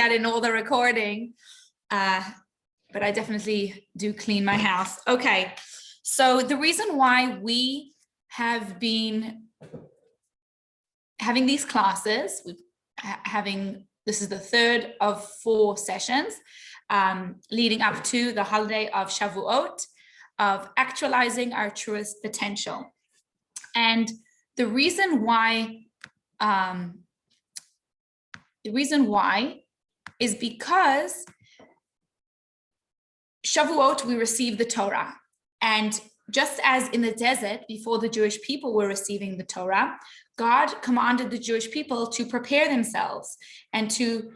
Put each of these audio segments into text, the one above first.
that in all the recording, but I definitely do clean my house. Okay, so the reason why we have been having these classes, this is the third of 4 sessions leading up to the holiday of Shavuot, of actualizing our truest potential. And the reason why is because Shavuot, we receive the Torah. And just as in the desert, before the Jewish people were receiving the Torah, God commanded the Jewish people to prepare themselves and to,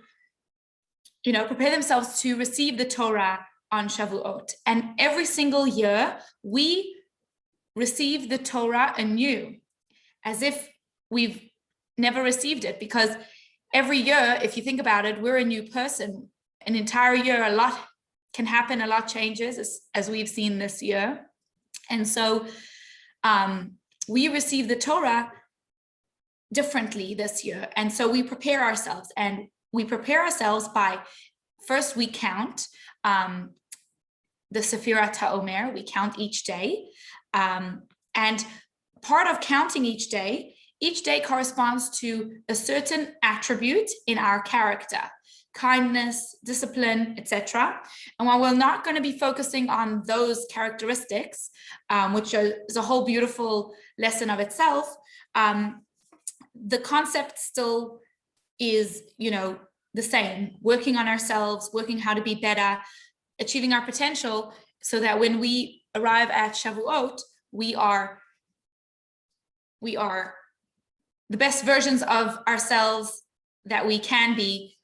prepare themselves to receive the Torah on Shavuot. And every single year, we receive the Torah anew, as if we've never received it, because every year, if you think about it, we're a new person. An entire year, a lot can happen, a lot changes, as we've seen this year. And so we receive the Torah differently this year. And so we prepare ourselves, and we prepare ourselves by, first we count the Sefirat HaOmer, we count each day. And part of counting each day corresponds to a certain attribute in our character, kindness, discipline, etc. And while we're not going to be focusing on those characteristics, which is a whole beautiful lesson of itself, the concept still is, the same, working on ourselves, working how to be better, achieving our potential, so that when we arrive at Shavuot, we are the best versions of ourselves that we can be,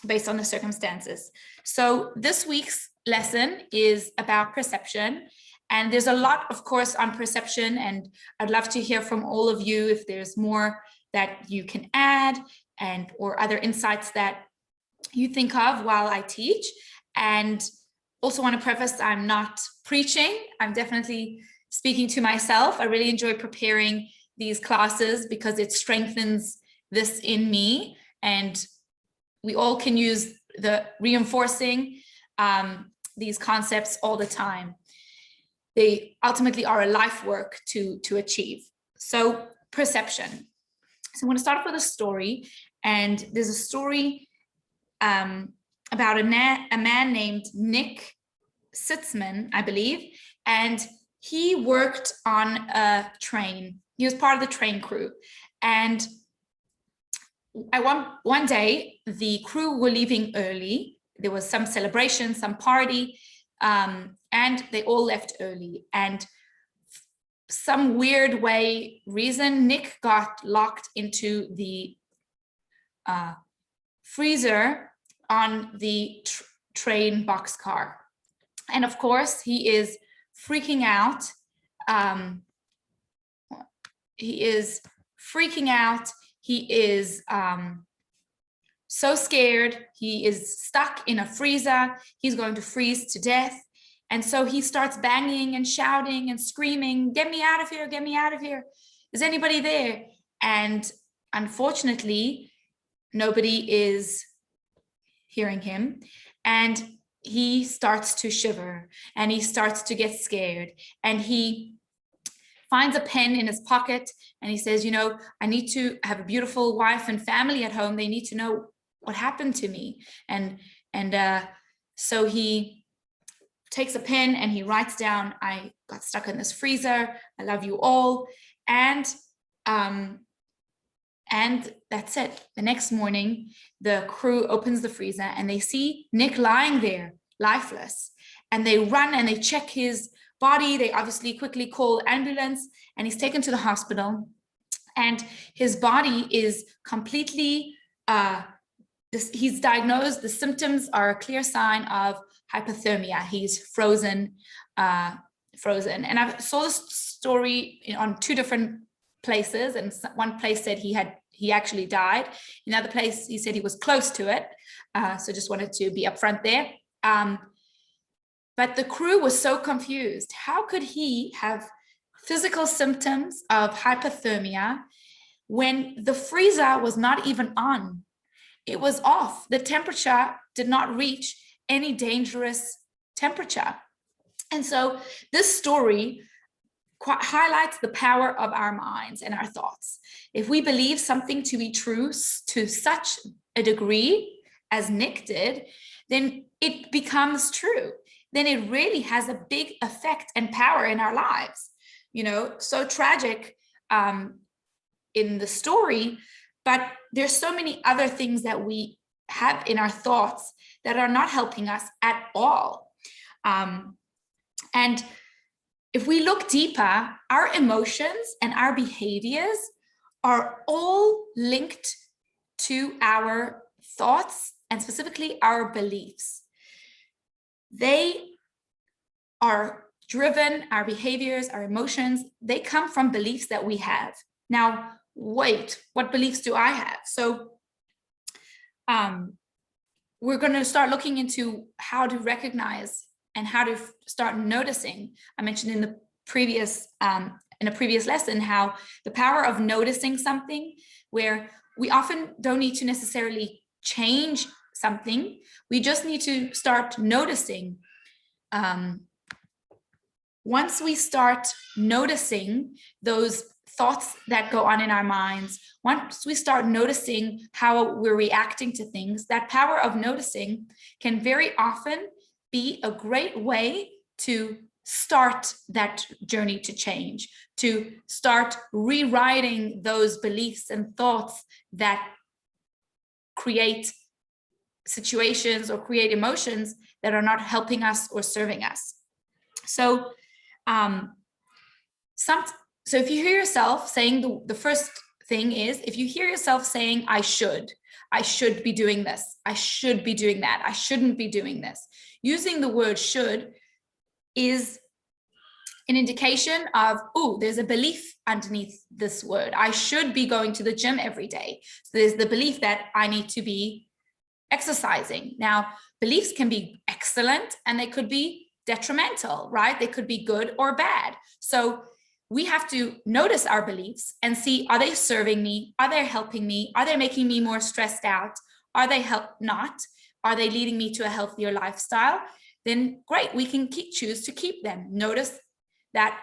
based on the circumstances. So this week's lesson is about perception. And there's a lot, of course, on perception, and I'd love to hear from all of you if there's more that you can add or other insights that you think of while I teach. And also want to preface, I'm not preaching. I'm definitely speaking to myself. I really enjoy preparing these classes because it strengthens this in me, and we all can use the reinforcing these concepts all the time. They ultimately are a life work to achieve. So perception. So I'm going to start off with a story, and there's a story about a man named Nick Sitzman, I believe, and he worked on a train. He was part of the train crew, and one day the crew were leaving early. There was some celebration, some party, and they all left early. And some weird reason, Nick got locked into the freezer on the train boxcar. And of course, he is freaking out. He is so scared. He is stuck in a freezer. He's going to freeze to death. And so he starts banging and shouting and screaming, "Get me out of here, get me out of here. Is anybody there?" And unfortunately, nobody is hearing him. And he starts to shiver, and he starts to get scared. And he finds a pen in his pocket, and he says, I need to have a beautiful wife and family at home. They need to know what happened to me. And so he takes a pen and he writes down, "I got stuck in this freezer. I love you all." And that's it. The next morning, the crew opens the freezer and they see Nick lying there, lifeless. And they run and they check his body. They obviously quickly call ambulance, and he's taken to the hospital. And his body is completely, he's diagnosed. The symptoms are a clear sign of hypothermia. He's frozen. And I saw this story on 2 different places, and one place said he actually died. Another place, he said he was close to it. So just wanted to be upfront there. But the crew was so confused. How could he have physical symptoms of hypothermia when the freezer was not even on? it was off. The temperature did not reach any dangerous temperature. And so this story highlights the power of our minds and our thoughts. If we believe something to be true to such a degree as Nick did, then it becomes true. Then it really has a big effect and power in our lives. You know, so tragic in the story, but there's so many other things that we have in our thoughts that are not helping us at all. And if we look deeper, our emotions and our behaviors are all linked to our thoughts and specifically our beliefs. They are driven, our behaviors, our emotions, they come from beliefs that we have. Now, wait, what beliefs do I have? So we're going to start looking into how to recognize and how to start noticing. I mentioned in a previous lesson how the power of noticing something, where we often don't need to necessarily change something. We just need to start noticing. Once we start noticing those thoughts that go on in our minds, once we start noticing how we're reacting to things, that power of noticing can very often be a great way to start that journey to change, to start rewriting those beliefs and thoughts that create situations or create emotions that are not helping us or serving us. So, so if you hear yourself saying the first thing is, if you hear yourself saying, I should be doing this, I should be doing that, I shouldn't be doing this. Using the word should is an indication of, oh, there's a belief underneath this word. I should be going to the gym every day. So there's the belief that I need to be exercising. Now, beliefs can be excellent and they could be detrimental, right? They could be good or bad. So we have to notice our beliefs and see, are they serving me? Are they helping me? Are they making me more stressed out? Are they not? Are they leading me to a healthier lifestyle? Then great, we can choose to keep them. Notice that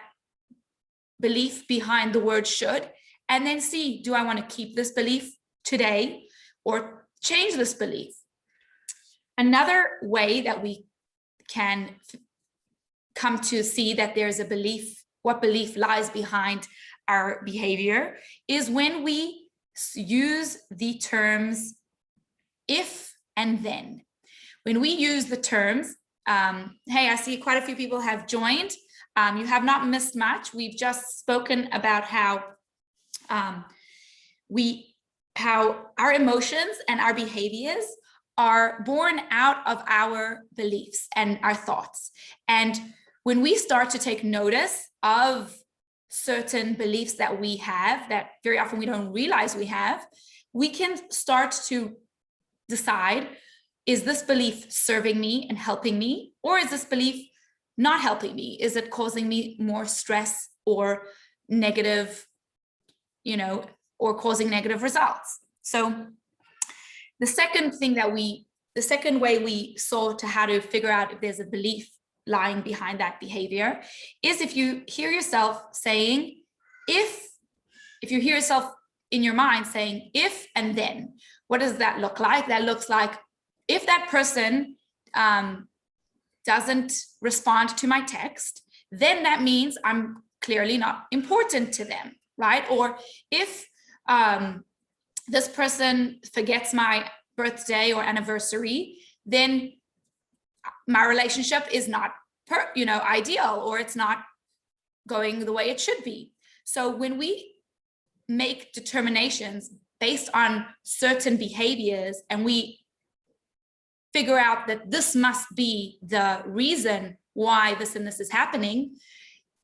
belief behind the word should, and then see, do I want to keep this belief today or change this belief? Another way that we can come to see that there's a belief, what belief lies behind our behavior, is when we use the terms if and then. When we use the terms, hey, I see quite a few people have joined. You have not missed much. We've just spoken about how our emotions and our behaviors are born out of our beliefs and our thoughts. And when we start to take notice of certain beliefs that we have, that very often we don't realize we have, we can start to decide, is this belief serving me and helping me? Or is this belief not helping me? Is it causing me more stress or negative, or causing negative results? So the second way we saw to how to figure out if there's a belief lying behind that behavior is if you hear yourself saying, if you hear yourself in your mind saying, if and then, what does that look like? That looks like, if that person doesn't respond to my text, then that means I'm clearly not important to them, right? Or if this person forgets my birthday or anniversary, then my relationship is not ideal, or it's not going the way it should be. So when we make determinations based on certain behaviors and we figure out that this must be the reason why this and this is happening,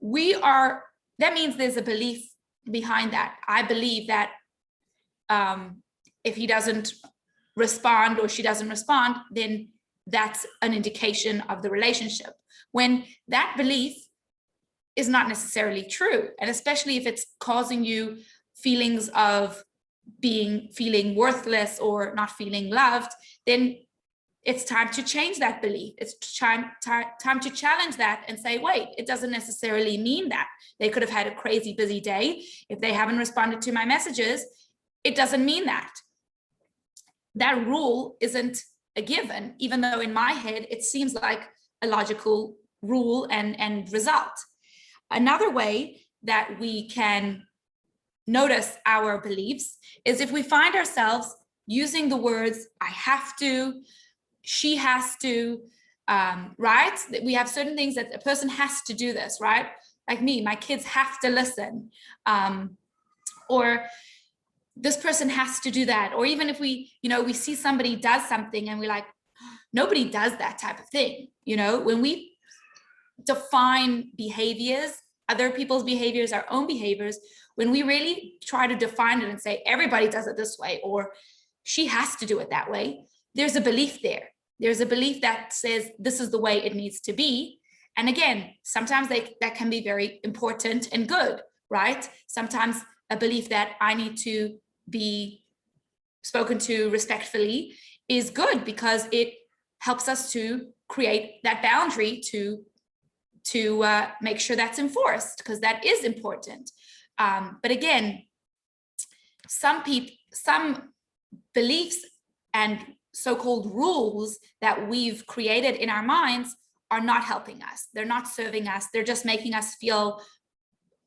that means there's a belief behind that. I believe that if he doesn't respond or she doesn't respond, then that's an indication of the relationship, when that belief is not necessarily true. And especially if it's causing you feelings of feeling worthless or not feeling loved, then it's time to change that belief. It's time to challenge that and say, wait, it doesn't necessarily mean that. They could have had a crazy busy day. If they haven't responded to my messages, it doesn't mean that. That rule isn't a given, even though in my head, it seems like a logical rule and result. Another way that we can notice our beliefs is if we find ourselves using the words, I have to, she has to, right? We have certain things that a person has to do this, right? Like me, my kids have to listen, or this person has to do that. Or even if we see somebody does something and we're like, nobody does that type of thing. When we define behaviors, other people's behaviors, our own behaviors, when we really try to define it and say, everybody does it this way, or she has to do it that way, there's a belief there. There's a belief that says this is the way it needs to be. And again, sometimes that can be very important and good, right? Sometimes a belief that I need to be spoken to respectfully is good because it helps us to create that boundary to make sure that's enforced, because that is important. But again, some beliefs and so-called rules that we've created in our minds are not helping us. They're not serving us. They're just making us feel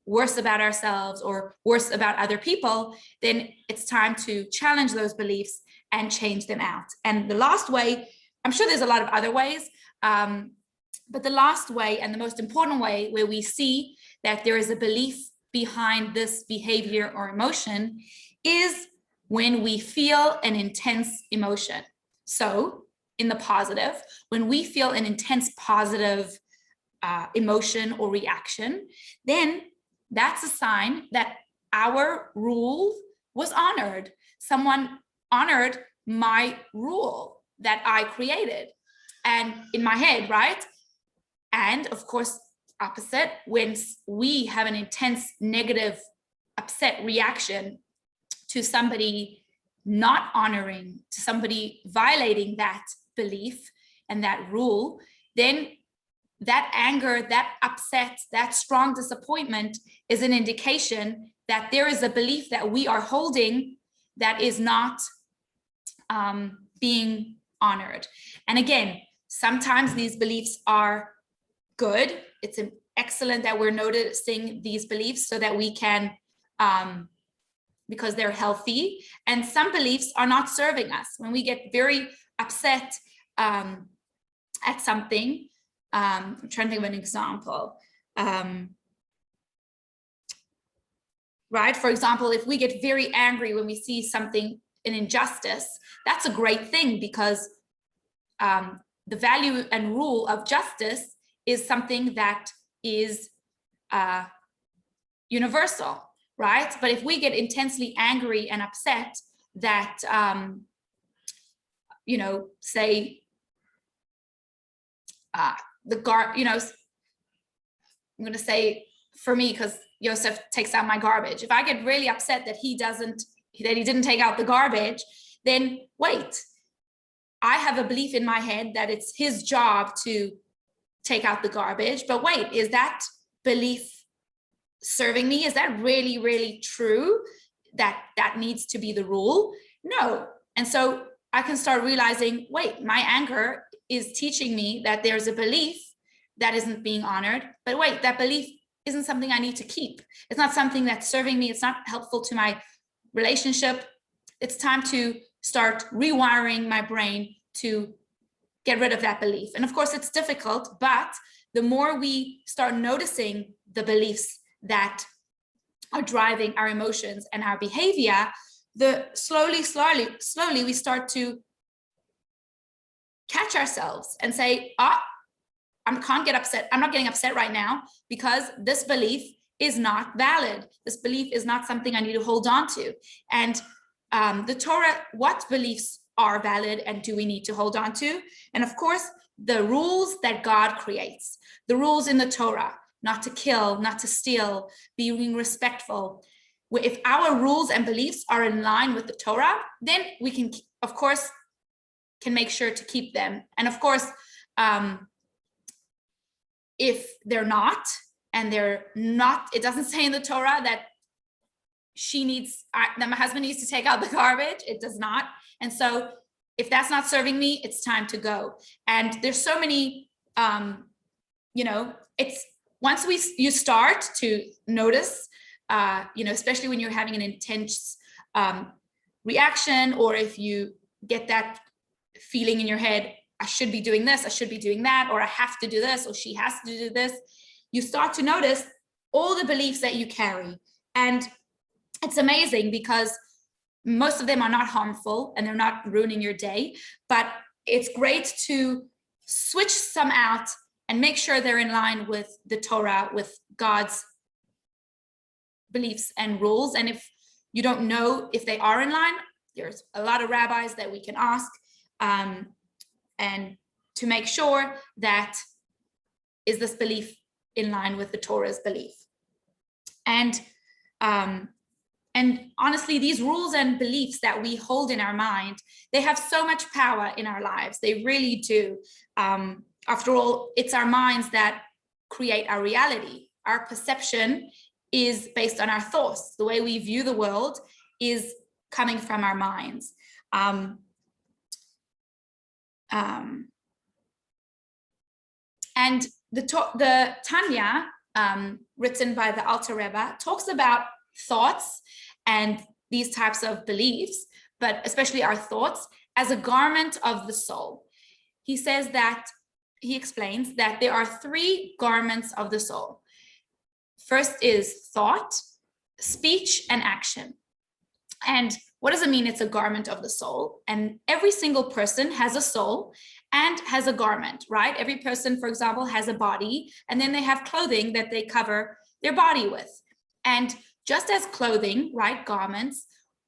worse about ourselves or worse about other people. Then it's time to challenge those beliefs and change them out. And the last way, I'm sure there's a lot of other ways, but the last way and the most important way where we see that there is a belief behind this behavior or emotion is when we feel an intense emotion. So in the positive, when we feel an intense positive emotion or reaction, then that's a sign that our rule was honored. Someone honored my rule that I created. And in my head, right? And of course, opposite, when we have an intense negative, upset reaction to somebody not honoring, to somebody violating that belief and that rule, then that anger, that upset, that strong disappointment is an indication that there is a belief that we are holding that is not being honored. And again, sometimes these beliefs are good. It's excellent that we're noticing these beliefs so that we can, because they're healthy. And some beliefs are not serving us. When we get very upset at something, I'm trying to think of an example. Right? For example, if we get very angry when we see something, an injustice, that's a great thing because the value and rule of justice is something that is universal, right? But if we get intensely angry and upset that, say, I'm going to say for me, because Joseph takes out my garbage. If I get really upset that he didn't take out the garbage, then wait, I have a belief in my head that it's his job to take out the garbage. But wait, is that belief serving me? Is that really, really true that needs to be the rule? No. And so I can start realizing, wait, my anger is teaching me that there's a belief that isn't being honored. But wait, that belief isn't something I need to keep. It's not something that's serving me. It's not helpful to my relationship. It's time to start rewiring my brain to get rid of that belief. And of course, it's difficult, but the more we start noticing the beliefs that are driving our emotions and our behavior, the slowly we start to catch ourselves and say, I can't get upset. I'm not getting upset right now because this belief is not valid. This belief is not something I need to hold on to. And the Torah, what beliefs are valid and do we need to hold on to? And of course, the rules that God creates, the rules in the Torah, not to kill, not to steal, being respectful. if our rules and beliefs are in line with the Torah, then we can, of course, can make sure to keep them. And of course, if they're not, and they're not, it doesn't say in the Torah that that my husband needs to take out the garbage. It does not. And so if that's not serving me, it's time to go. And there's so many, it's once you start to notice, especially when you're having an intense reaction, or if you get that feeling in your head, I should be doing this, I should be doing that, or I have to do this, or she has to do this, you start to notice all the beliefs that you carry. And it's amazing because most of them are not harmful and they're not ruining your day, but it's great to switch some out and make sure they're in line with the Torah, with God's beliefs and rules. And if you don't know if they are in line, there's a lot of rabbis that we can ask, and to make sure that is this belief in line with the Torah's belief. And honestly, these rules and beliefs that we hold in our mind, they have so much power in our lives. They really do. After all, it's our minds that create our reality. Our perception is based on our thoughts. The way we view the world is coming from our minds. And the Tanya, written by the Alter Rebbe, talks about thoughts and these types of beliefs, but especially our thoughts, as a garment of the soul. He explains that there are 3 garments of the soul. First is thought, speech, and action. And what does it mean it's a garment of the soul? And every single person has a soul and has a garment, right? Every person, for example, has a body, and then they have clothing that they cover their body with. And just as clothing, right, garments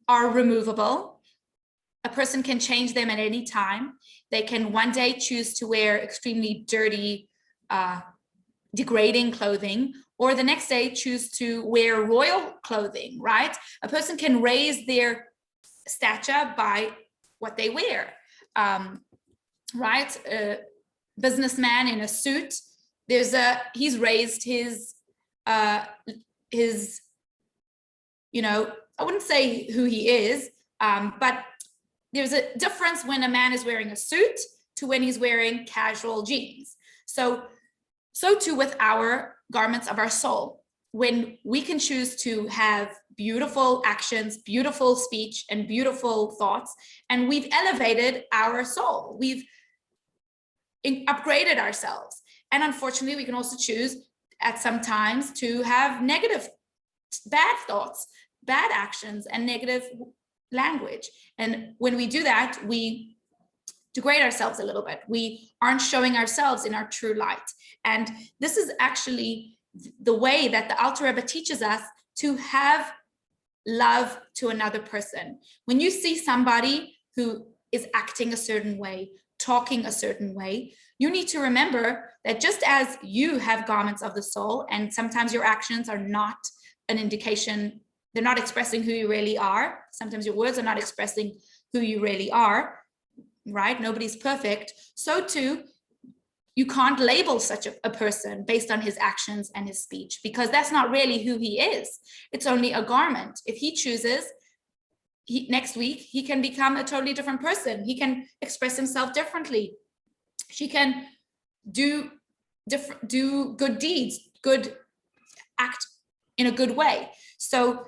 are removable, a person can change them at any time. They can one day choose to wear extremely dirty, degrading clothing, or the next day choose to wear royal clothing, right? A person can raise their stature by what they wear, right? A businessman in a suit, he's raised his, I wouldn't say who he is, but there's a difference when a man is wearing a suit to when he's wearing casual jeans. So too with our garments of our soul. When we can choose to have beautiful actions, beautiful speech, and beautiful thoughts, and we've elevated our soul, we've upgraded ourselves. And unfortunately, we can also choose at some times to have negative, bad thoughts, bad actions, and negative language. And when we do that, we degrade ourselves a little bit. We aren't showing ourselves in our true light. And this is actually the way that the Alter Rebbe teaches us to have love to another person. When you see somebody who is acting a certain way, talking a certain way, you need to remember that just as you have garments of the soul, and sometimes your actions are not an indication, they're not expressing who you really are. Sometimes your words are not expressing who you really are, right? Nobody's perfect. So too, you can't label such a person based on his actions and his speech, because that's not really who he is. It's only a garment. If he chooses, next week, he can become a totally different person. He can express himself differently. She can do good deeds, act in a good way. So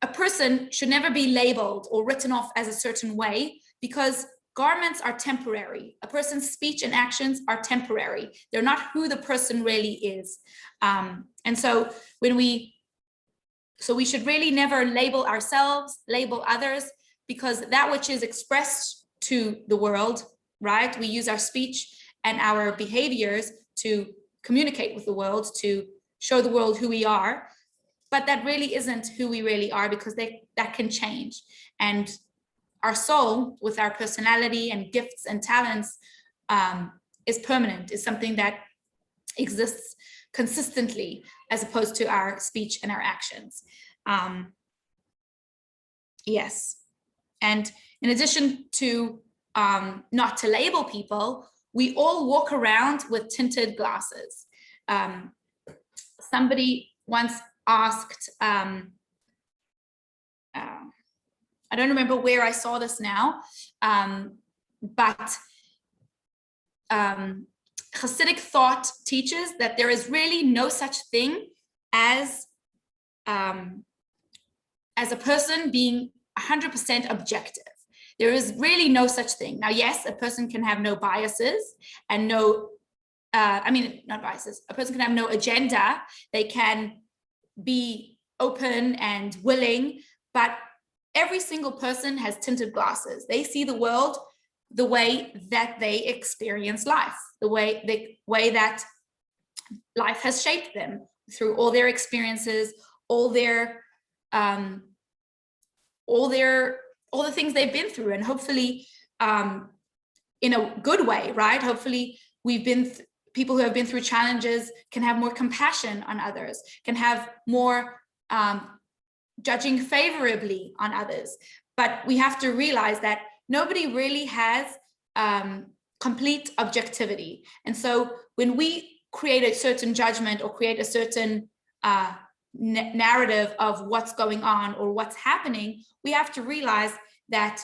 a person should never be labeled or written off as a certain way, because garments are temporary. A person's speech and actions are temporary. They're not who the person really is. And so we should really never label ourselves, label others, because that which is expressed to the world, right? We use our speech and our behaviors to communicate with the world, to show the world who we are, but that really isn't who we really are, because that can change. And our soul, with our personality and gifts and talents, is permanent, is something that exists consistently, as opposed to our speech and our actions. Yes. And in addition to not to label people, we all walk around with tinted glasses. Somebody once asked, I don't remember where I saw this now, but Hasidic thought teaches that there is really no such thing as a person being 100% objective. There is really no such thing. Now, yes, a person can have no biases and no, not biases. A person can have no agenda. They can be open and willing, but every single person has tinted glasses. They see the world the way that they experience life, the way that life has shaped them through all their experiences, all the things they've been through, and hopefully in a good way, right? Hopefully people who have been through challenges can have more compassion on others, can have more judging favorably on others. But we have to realize that nobody really has complete objectivity. And so when we create a certain judgment or create a certain narrative of what's going on or what's happening, we have to realize that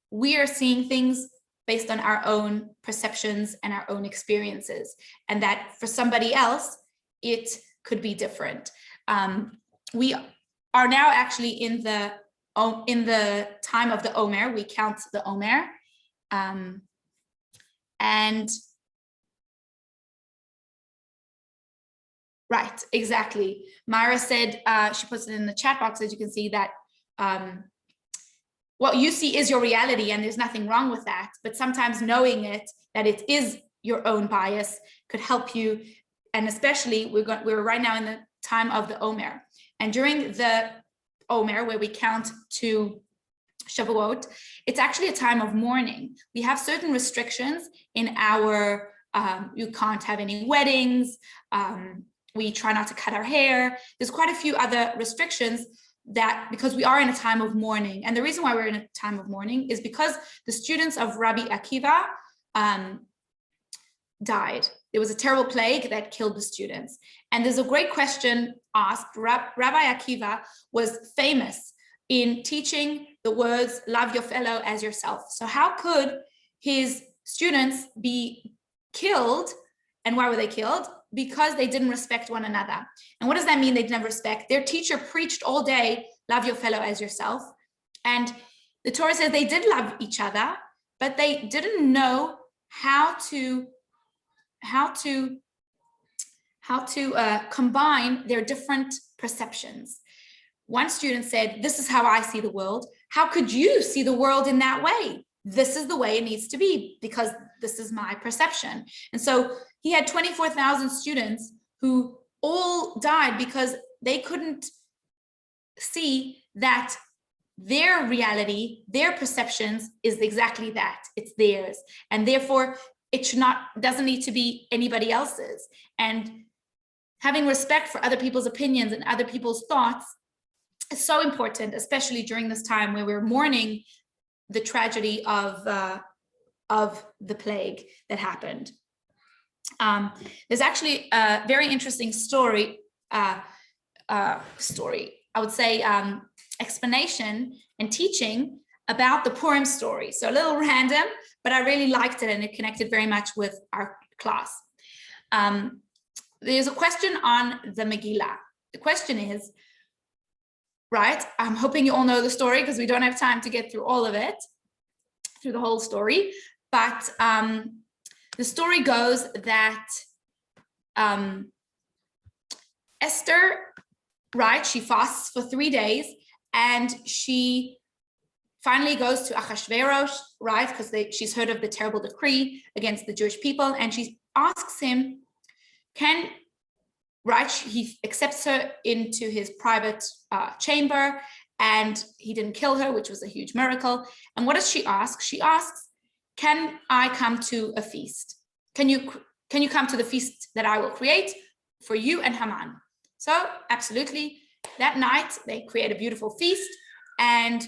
we are seeing things based on our own perceptions and our own experiences, and that for somebody else it could be different. We are now actually in the time of the Omer. We count the Omer, and right, exactly. Myra said, she puts it in the chat box, as you can see, that what you see is your reality, and there's nothing wrong with that. But sometimes knowing that it is your own bias could help you. And especially we're right now in the time of the Omer. And during the Omer, where we count to Shavuot, it's actually a time of mourning. We have certain restrictions in our, you can't have any weddings. We try not to cut our hair. There's quite a few other restrictions that, because we are in a time of mourning. And the reason why we're in a time of mourning is because the students of Rabbi Akiva died. There was a terrible plague that killed the students. And there's a great question asked. Rabbi Akiva was famous in teaching the words, love your fellow as yourself. So how could his students be killed? And why were they killed? Because they didn't respect one another. And what does that mean, they didn't respect? Their teacher preached all day, love your fellow as yourself. And the Torah says they did love each other, but they didn't know how to combine their different perceptions. One student said, this is how I see the world. How could you see the world in that way? This is the way it needs to be because this is my perception. And so he had 24,000 students who all died because they couldn't see that their reality, their perceptions is exactly that. It's theirs. And therefore it doesn't need to be anybody else's. And having respect for other people's opinions and other people's thoughts is so important, especially during this time where we're mourning the tragedy of the plague that happened. There's actually a very interesting story, I would say, explanation and teaching about the Purim story. So a little random, but I really liked it and it connected very much with our class. There's a question on the Megillah. The question is, right, I'm hoping you all know the story because we don't have time to get through all of it, through the whole story. But the story goes that Esther, right, she fasts for 3 days and she finally goes to Achashverosh, right, because she's heard of the terrible decree against the Jewish people, and she asks him, he accepts her into his private chamber, and he didn't kill her, which was a huge miracle. And what does she ask? She asks, can I come to a feast? Can you come to the feast that I will create for you and Haman? So absolutely, that night they create a beautiful feast, And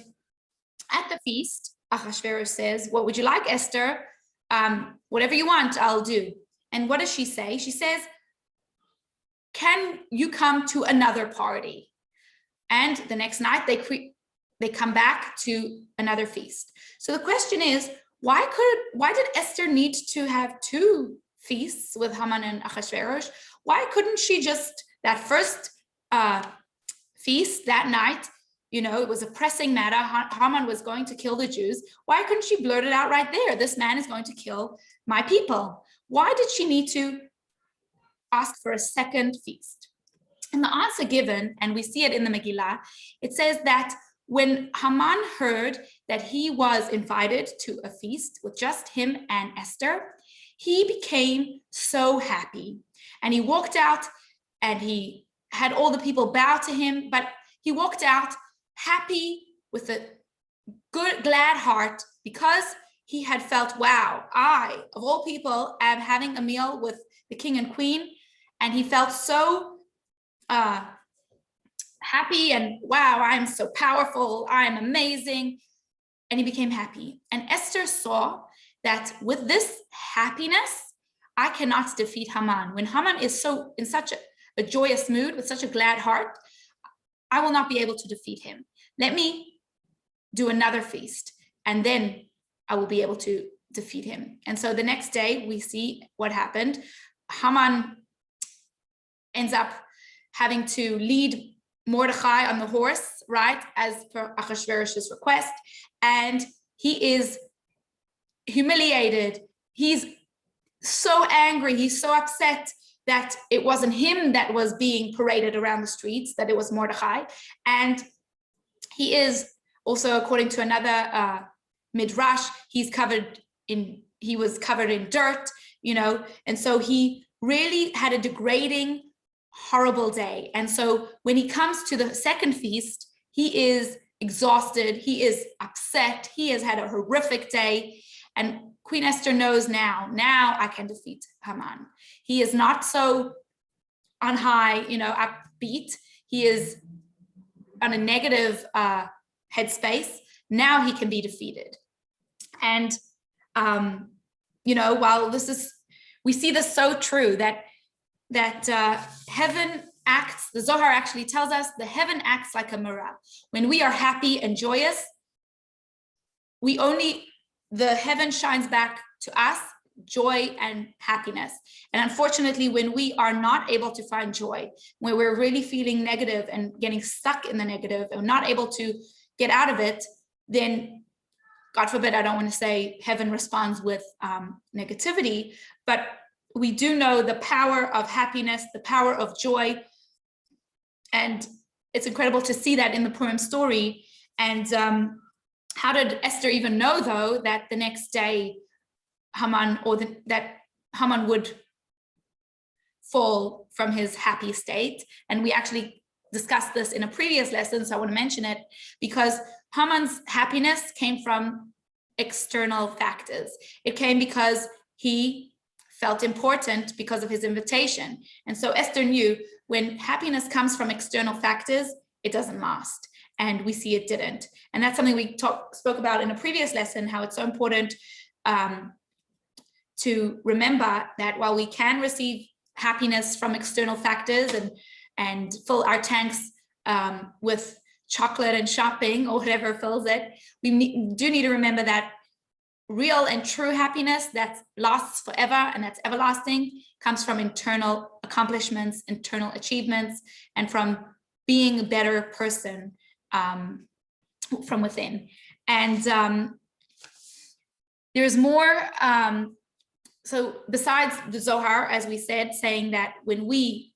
at the feast, Ahasuerus says, what would you like, Esther? Whatever you want, I'll do. And what does she say? She says, can you come to another party? And the next night they come back to another feast. So the question is, why did Esther need to have two feasts with Haman and Ahasuerus? Why couldn't she just, that first feast that night, it was a pressing matter. Haman was going to kill the Jews. Why couldn't she blurt it out right there? This man is going to kill my people. Why did she need to ask for a second feast? And the answer given, and we see it in the Megillah, it says that when Haman heard that he was invited to a feast with just him and Esther, he became so happy. And he walked out and he had all the people bow to him, but he walked out happy with a glad heart because he had felt, wow, I, of all people, am having a meal with the king and queen. And he felt so happy and wow, I'm so powerful, I'm amazing. And he became happy. And Esther saw that with this happiness, I cannot defeat Haman. When Haman is in such a joyous mood, with such a glad heart, I will not be able to defeat him. Let me do another feast, and then I will be able to defeat him. And so the next day we see what happened. Haman ends up having to lead Mordechai on the horse, right, as per Ahasuerus' request. And he is humiliated. He's so angry. He's so upset that it wasn't him that was being paraded around the streets, that it was Mordechai. And he is also, according to another midrash, he was covered in dirt, and so he really had a degrading, horrible day. And so when he comes to the second feast, he is exhausted, he is upset, he has had a horrific day. And Queen Esther knows now I can defeat Haman. He is not so on high, upbeat. He is on a negative headspace. Now he can be defeated. And, while we see this so true that heaven acts, the Zohar actually tells us the heaven acts like a mirror. When we are happy and joyous, the heaven shines back to us joy and happiness. And unfortunately, when we are not able to find joy, when we're really feeling negative and getting stuck in the negative and not able to get out of it, then God forbid, I don't want to say heaven responds with negativity, but we do know the power of happiness, the power of joy. And it's incredible to see that in the Purim story. And how did Esther even know, though, that the next day that Haman would fall from his happy state? And we actually discussed this in a previous lesson, so I want to mention it, because Haman's happiness came from external factors. It came because he felt important because of his invitation. And so Esther knew when happiness comes from external factors, it doesn't last. And we see it didn't. And that's something we spoke about in a previous lesson, how it's so important to remember that while we can receive happiness from external factors and fill our tanks with chocolate and shopping or whatever fills it, we do need to remember that real and true happiness that lasts forever and that's everlasting comes from internal accomplishments, internal achievements, and from being a better person from within. And there's more. So besides the Zohar, as we said, saying that when we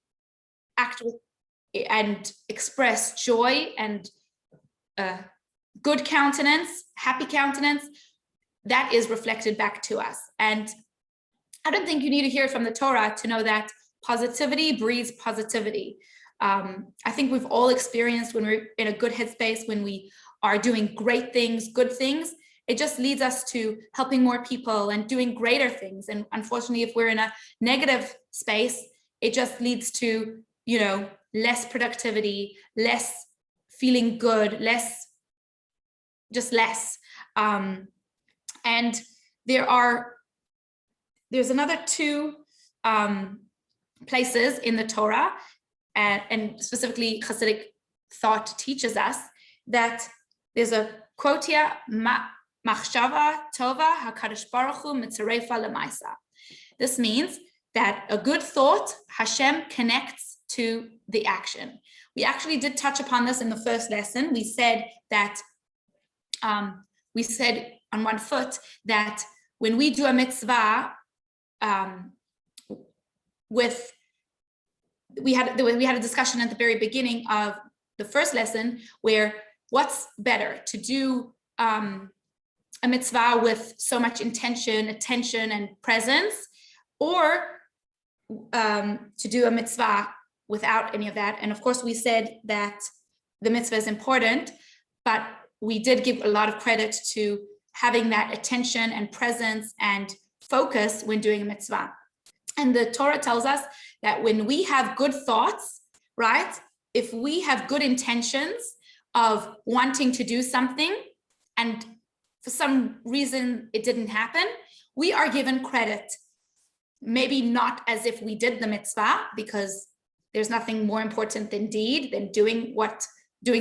act with and express joy and good countenance, happy countenance, that is reflected back to us. And I don't think you need to hear it from the Torah to know that positivity breeds positivity. I think we've all experienced when we're in a good headspace, when we are doing great things, good things, it just leads us to helping more people and doing greater things. And unfortunately, if we're in a negative space, it just leads to, less productivity, less feeling good, less just less. And there's another two places in the Torah, and specifically Hasidic thought teaches us that there's a quote here, Machshava tova hakadosh baruch hu mitzarefa lemaisa. This means that a good thought, Hashem connects to the action. We actually did touch upon this in the first lesson. We said that, we said on one foot that when we do a mitzvah, we had a discussion at the very beginning of the first lesson where what's better, to do a mitzvah with so much intention, attention, and presence, or to do a mitzvah without any of that. And of course, we said that the mitzvah is important, but we did give a lot of credit to having that attention and presence and focus when doing a mitzvah. And the Torah tells us that when we have good thoughts, right? If we have good intentions of wanting to do something and for some reason it didn't happen, we are given credit. Maybe not as if we did the mitzvah, because there's nothing more important than deed, than doing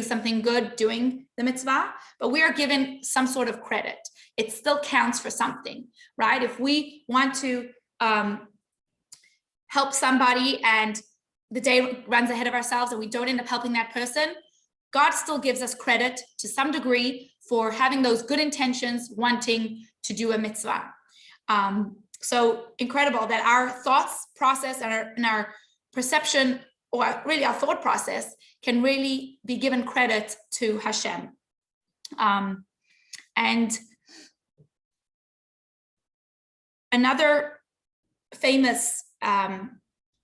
something good, doing the mitzvah, but we are given some sort of credit. It still counts for something, right? If we want to help somebody and the day runs ahead of ourselves and we don't end up helping that person, God still gives us credit to some degree for having those good intentions, wanting to do a mitzvah. So incredible that our thoughts process and our perception, or really our thought process, can really be given credit to Hashem. And another famous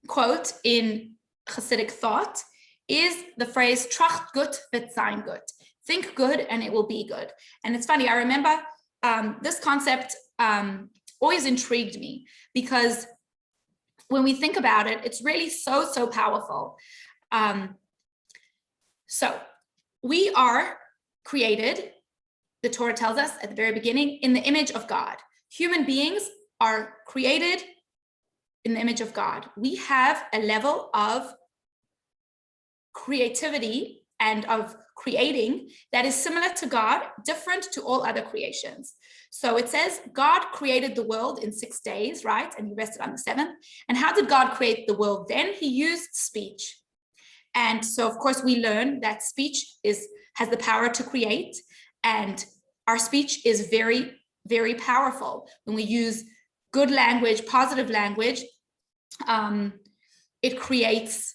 quote in Hasidic thought is the phrase "Tracht gut wird sein gut." Think good and it will be good. And it's funny, I remember this concept always intrigued me, because when we think about it, it's really so powerful. So we are created, the Torah tells us at the very beginning, in the image of God. Human beings are created in the image of God. We have a level of creativity and of creating that is similar to God, different to all other creations. So it says God created the world in 6 days, right? And he rested on the seventh. And how did God create the world then? He used speech. And so, of course, we learn that speech has the power to create, and our speech is very, very powerful. When we use good language, positive language, it creates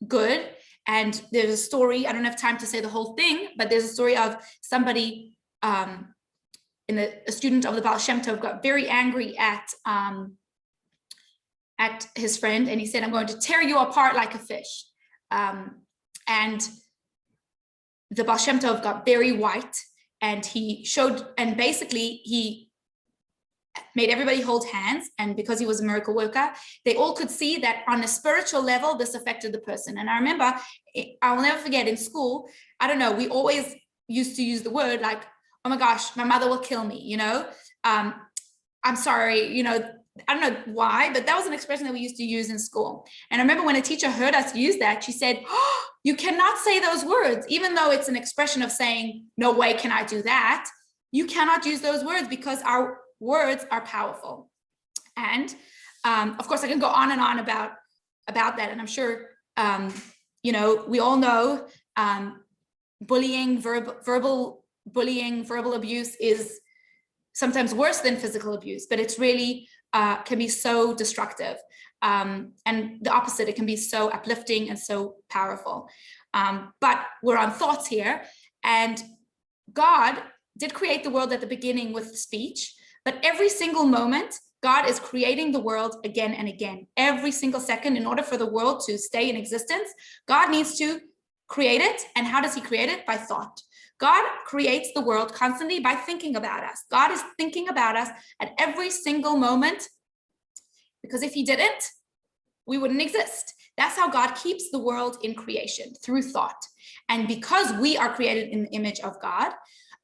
good. And there's a story, I don't have time to say the whole thing, but there's a story of somebody, a student of the Baal Shem Tov, got very angry at his friend, and he said, "I'm going to tear you apart like a fish." And the Baal Shem Tov got very white, and he made everybody hold hands. And because he was a miracle worker, they all could see that on a spiritual level, this affected the person. And I remember, I will never forget, in school, I don't know, we always used to use the word like, "Oh my gosh, my mother will kill me," I'm sorry, I don't know why, but that was an expression that we used to use in school. And I remember when a teacher heard us use that, she said, "Oh, you cannot say those words," even though it's an expression of saying, "No way can I do that." You cannot use those words because our words are powerful. And of course, I can go on and on about that. And I'm sure, we all know bullying, verbal bullying, verbal abuse is sometimes worse than physical abuse, but it's really can be so destructive. And the opposite, it can be so uplifting and so powerful. But we're on thoughts here, and God did create the world at the beginning with speech, but every single moment, God is creating the world again and again. Every single second, in order for the world to stay in existence, God needs to create it. And how does he create it? By thought. God creates the world constantly by thinking about us. God is thinking about us at every single moment, because if he didn't, we wouldn't exist. That's how God keeps the world in creation, through thought. And because we are created in the image of God,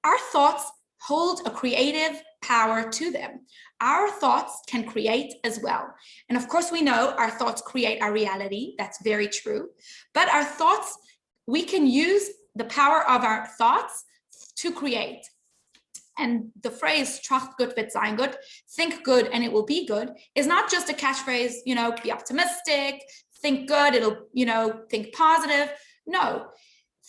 our thoughts hold a creative power to them. Our thoughts can create as well. And of course, we know our thoughts create our reality. That's very true. But our thoughts, we can use the power of our thoughts to create. And the phrase "tracht gut wird sein gut," think good and it will be good, is not just a catchphrase, be optimistic, think good, it'll, think positive. No,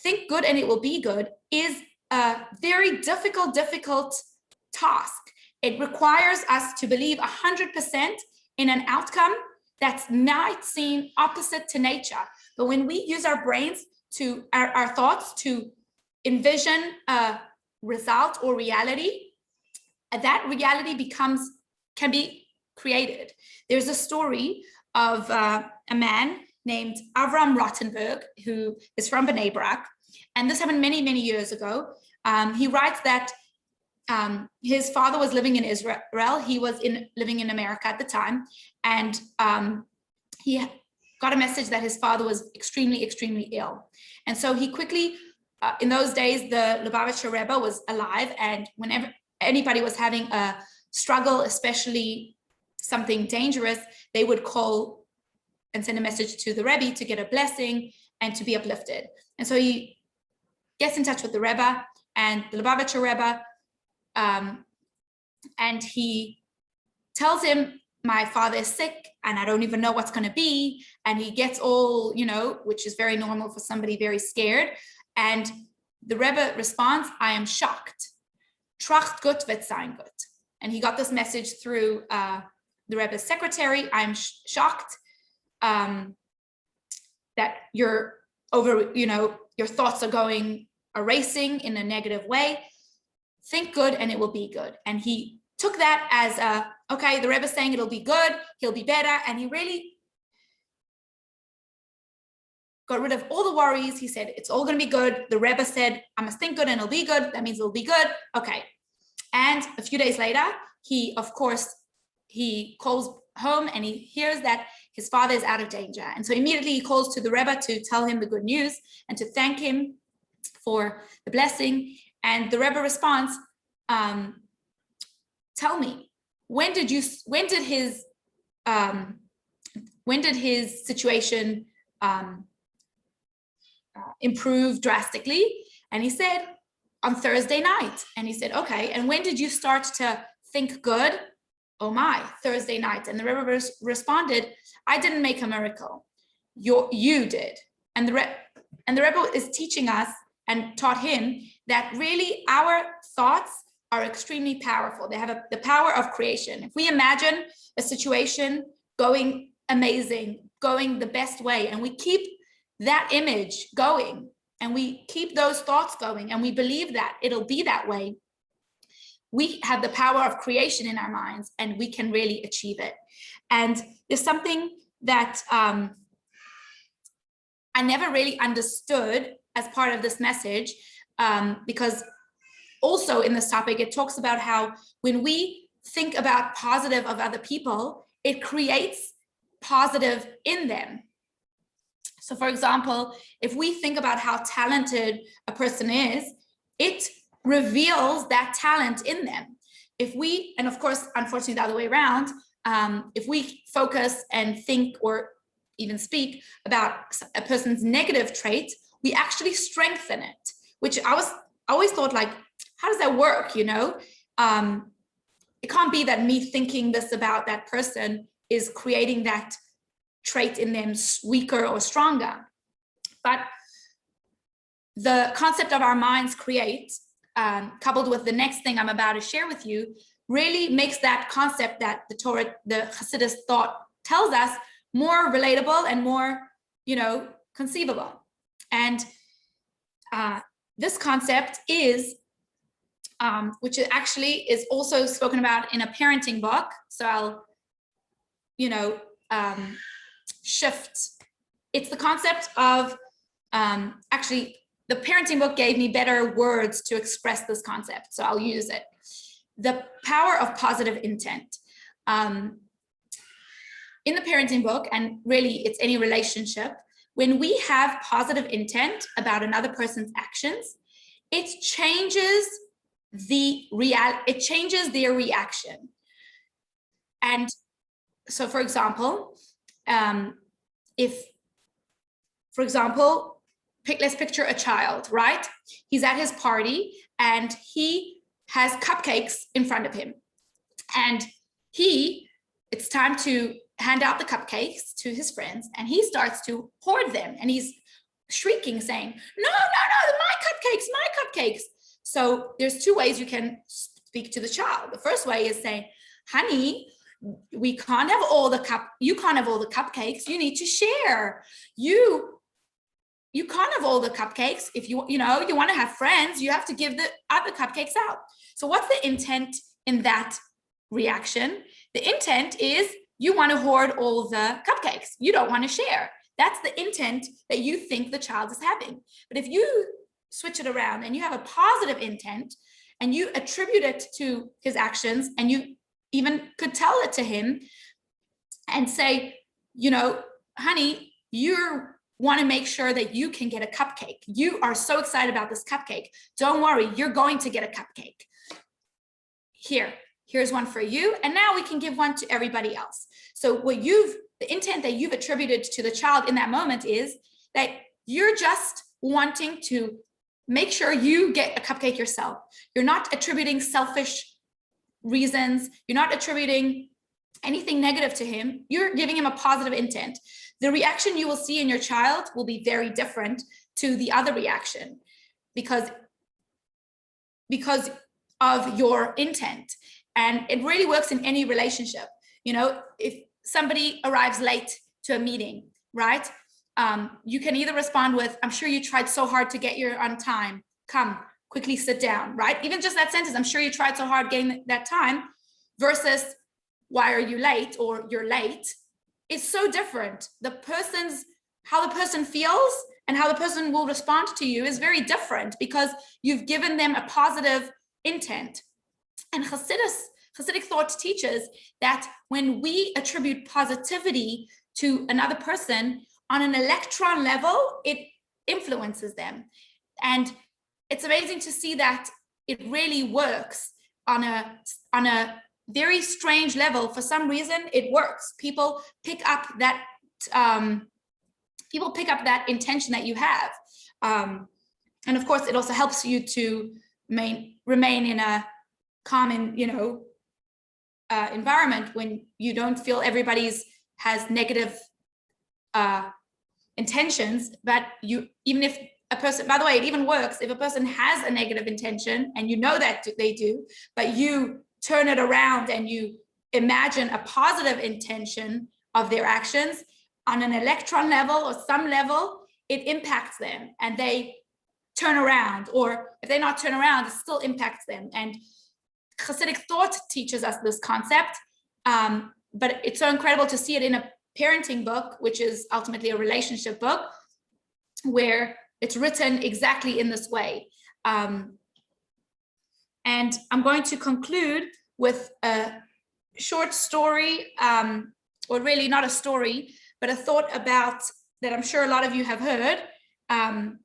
think good and it will be good is a very difficult task. It requires us to believe 100% in an outcome that might seem opposite to nature. But when we use our brains our thoughts to envision a result or reality, that reality can be created. There's a story of a man named Avram Rottenberg, who is from Bnei Brak, and this happened many, many years ago. He writes that his father was living in Israel. He was living in America at the time, and he got a message that his father was extremely, extremely ill. And so he quickly, in those days, the Lubavitcher Rebbe was alive, and whenever anybody was having a struggle, especially something dangerous, they would call and send a message to the Rebbe to get a blessing and to be uplifted. And so he gets in touch with the Rebbe and the Lubavitcher Rebbe, and he tells him, my father is sick and I don't even know what's going to be. And he gets all, which is very normal for somebody very scared. And the Rebbe responds, I am shocked. Tracht gut wird sein gut. And he got this message through the Rebbe's secretary. I'm shocked that you're your thoughts are racing in a negative way. Think good and it will be good. And he took that as okay, the Rebbe's saying it'll be good, he'll be better. And he really got rid of all the worries. He said, it's all going to be good. The Rebbe said, I must think good and it'll be good. That means it'll be good. Okay. And a few days later, he calls home and he hears that his father is out of danger. And so immediately he calls to the Rebbe to tell him the good news and to thank him for the blessing. And the Rebbe responds, tell me, when did his situation improve drastically? And he said, on Thursday night. And he said, okay, and when did you start to think good? Oh my, Thursday night. And the Rebbe responded, I didn't make a miracle. You did. And the Rebbe is teaching us and taught him that really our thoughts are extremely powerful. They have the power of creation. If we imagine a situation going amazing, going the best way, and we keep that image going, and we keep those thoughts going, and we believe that it'll be that way, we have the power of creation in our minds, and we can really achieve it. And there's something that I never really understood as part of this message, because also in this topic, it talks about how when we think about positive of other people, it creates positive in them. So for example, if we think about how talented a person is, it reveals that talent in them. And of course, unfortunately, the other way around, if we focus and think or even speak about a person's negative trait, we actually strengthen it, which I always thought, like, how does that work? It can't be that me thinking this about that person is creating that trait in them weaker or stronger. But the concept of our minds create, coupled with the next thing I'm about to share with you, really makes that concept that the Torah, the Hasidus thought tells us, more relatable and more, conceivable. And this concept is, which actually is also spoken about in a parenting book. So I'll, shift. It's the concept of, actually, the parenting book gave me better words to express this concept, so I'll use it. The power of positive intent. In the parenting book, and really it's any relationship, when we have positive intent about another person's actions, it changes it changes their reaction. And so, for example, let's picture a child, right? He's at his party and he has cupcakes in front of him. And it's time to hand out the cupcakes to his friends, and he starts to hoard them, and he's shrieking, saying, no, my cupcakes. So there's two ways you can speak to the child. The first way is saying, honey, you can't have all the cupcakes. You need to share. You can't have all the cupcakes. If you want to have friends, you have to give the other cupcakes out. So what's the intent in that reaction? The intent is you want to hoard all the cupcakes. You don't want to share. That's the intent that you think the child is having. But if you switch it around and you have a positive intent and you attribute it to his actions, and you even could tell it to him and say, honey, you want to make sure that you can get a cupcake. You are so excited about this cupcake. Don't worry, you're going to get a cupcake. Here's one for you. And now we can give one to everybody else. So the intent that you've attributed to the child in that moment is that you're just wanting to make sure you get a cupcake yourself. You're not attributing selfish reasons. You're not attributing anything negative to him. You're giving him a positive intent. The reaction you will see in your child will be very different to the other reaction because of your intent. And it really works in any relationship. If somebody arrives late to a meeting, right? You can either respond with, I'm sure you tried so hard to get here on time. Come, quickly sit down, right? Even just that sentence, I'm sure you tried so hard getting that time, versus why are you late, or you're late, is so different. How the person feels and how the person will respond to you is very different because you've given them a positive intent. And Hasidic thought teaches that when we attribute positivity to another person on an electron level, it influences them. And it's amazing to see that it really works on a very strange level. For some reason, it works. People pick up that intention that you have. And of course, it also helps you to remain in a calm and environment when you don't feel everybody's has negative intentions. But even if a person, by the way, it even works if a person has a negative intention and you know that they do, but you turn it around and you imagine a positive intention of their actions on an electron level or some level, it impacts them and they turn around. Or if they not turn around, it still impacts them. And Hasidic thought teaches us this concept, but it's so incredible to see it in a parenting book, which is ultimately a relationship book, where it's written exactly in this way. And I'm going to conclude with a short story, or really not a story, but a thought about that I'm sure a lot of you have heard. To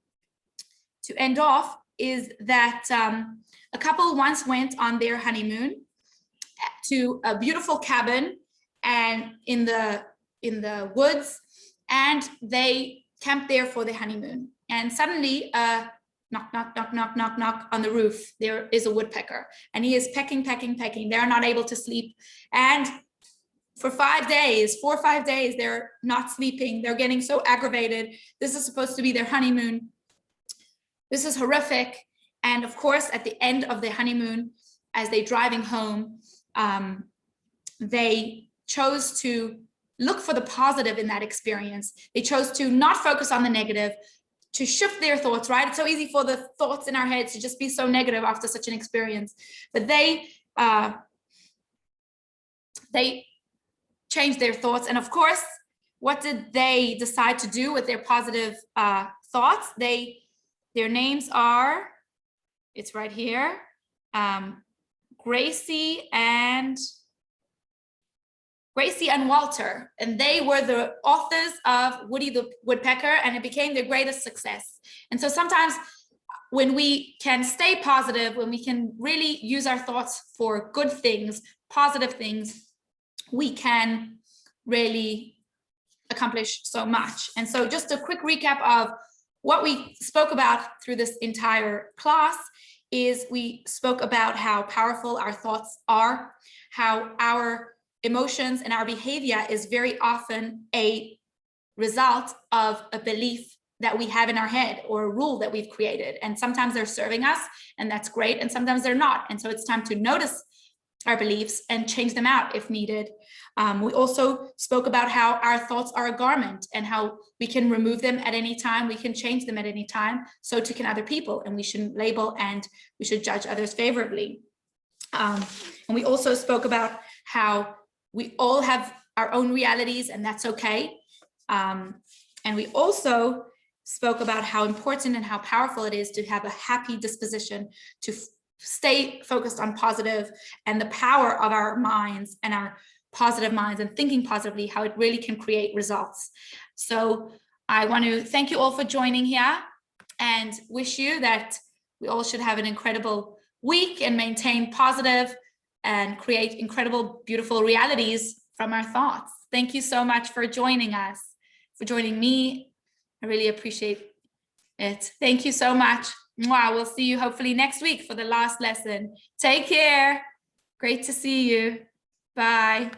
end off is that a couple once went on their honeymoon to a beautiful cabin and in the woods, and they camped there for their honeymoon. And suddenly, knock, knock, knock, knock, knock, knock on the roof, there is a woodpecker, and he is pecking. They're not able to sleep. And for 4 or 5 days, they're not sleeping. They're getting so aggravated. This is supposed to be their honeymoon. This is horrific. And of course, at the end of their honeymoon, as they're driving home, they chose to look for the positive in that experience. They chose to not focus on the negative, to shift their thoughts, right? It's so easy for the thoughts in our heads to just be so negative after such an experience. But they changed their thoughts. And of course, what did they decide to do with their positive thoughts? Their names are, it's right here, Gracie and Walter, and they were the authors of Woody the Woodpecker, and it became their greatest success. And so sometimes when we can stay positive, when we can really use our thoughts for good things, positive things, we can really accomplish so much. And so just a quick recap of what we spoke about through this entire class is we spoke about how powerful our thoughts are, how our emotions and our behavior is very often a result of a belief that we have in our head or a rule that we've created. And sometimes they're serving us, and that's great. And sometimes they're not. And so it's time to notice our beliefs and change them out if needed. We also spoke about how our thoughts are a garment and how we can remove them at any time. We can change them at any time. So too can other people, and we shouldn't label and we should judge others favorably. And we also spoke about how we all have our own realities, and that's okay. And we also spoke about how important and how powerful it is to have a happy disposition, to stay focused on positive, and the power of our minds and our positive minds and thinking positively, how it really can create results. So I want to thank you all for joining here and wish you that we all should have an incredible week and maintain positive and create incredible, beautiful realities from our thoughts. Thank you so much for joining us, for joining me. I really appreciate it. Thank you so much. Mwah. We'll see you hopefully next week for the last lesson. Take care. Great to see you. Bye.